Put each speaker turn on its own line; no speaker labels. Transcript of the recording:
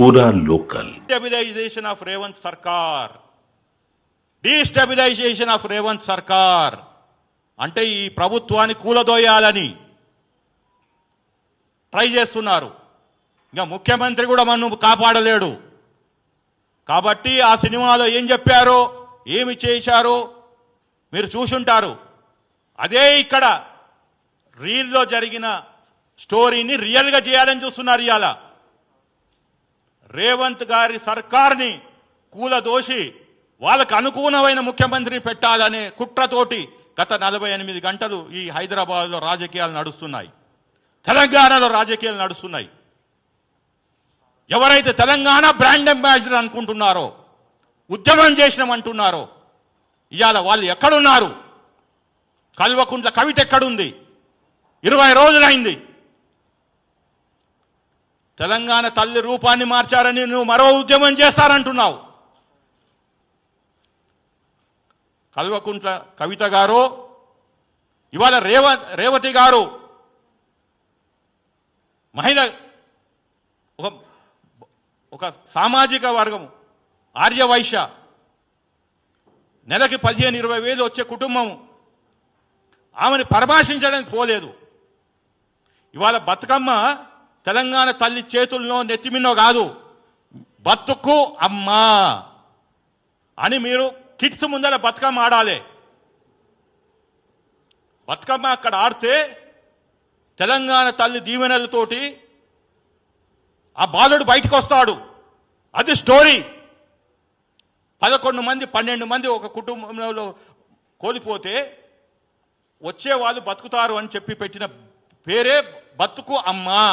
पूरा local.
Destabilization of Revant Sarkar. Destabilization of Revant Sarkar. అంటే ఈ ప్రభుత్వాన్ని కూలదోయాలని ట్రై చేస్తున్నారు. ఇంకా ముఖ్యమంత్రి కూడా మనను కాపాడలేడు. కాబట్టి ఆ సినిమాలో ఏం చెప్పారో ఏమి చేశారో మీరు చూసుంటారు. అదే ఇక్కడ రీల్లో జరిగిన స్టోరీని రియల్గా చేయాలని చూస్తున్నారు. ఇవాళ రేవంత్ గారి సర్కార్ని కూలదోసి వాళ్ళకు అనుకూలమైన ముఖ్యమంత్రిని పెట్టాలనే కుట్రతోటి గత 48 గంటలు ఈ హైదరాబాద్లో రాజకీయాలు నడుస్తున్నాయి, తెలంగాణలో రాజకీయాలు నడుస్తున్నాయి. ఎవరైతే తెలంగాణ బ్రాండ్ అంబాసిడర్ అనుకుంటున్నారో, ఉద్యమం చేసినామంటున్నారో, ఇవాళ వాళ్ళు ఎక్కడున్నారు? కల్వకుంట్ల కవిత ఎక్కడుంది? 20 రోజులైంది. తెలంగాణ తల్లి రూపాన్ని మార్చారని నువ్వు మరో ఉద్యమం చేస్తారంటున్నావు. కల్వకుంట్ల కవిత గారు, ఇవాళ రేవతి గారు మహిళ, ఒక సామాజిక వర్గం, ఆర్యవైశ్య, నెలకి 15-20 వేలు వచ్చే కుటుంబం, ఆమెను పరామర్శించడానికి పోలేదు. ఇవాళ బతుకమ్మ తెలంగాణ తల్లి చేతుల్లో నెత్తిమిన్నో కాదు, బతుకు అమ్మా అని మీరు కిడ్స్ ముందర బతుకమ్మ ఆడాలి. బతుకమ్మ అక్కడ ఆడితే తెలంగాణ తల్లి దీవెనలతోటి ఆ బాలుడు బయటకు వస్తాడు. అది స్టోరీ. 11 మంది 12 మంది ఒక కుటుంబంలో కోల్పోతే వచ్చే వాళ్ళు బతుకుతారు అని చెప్పి పెట్టిన పేరే బతుకు అమ్మా.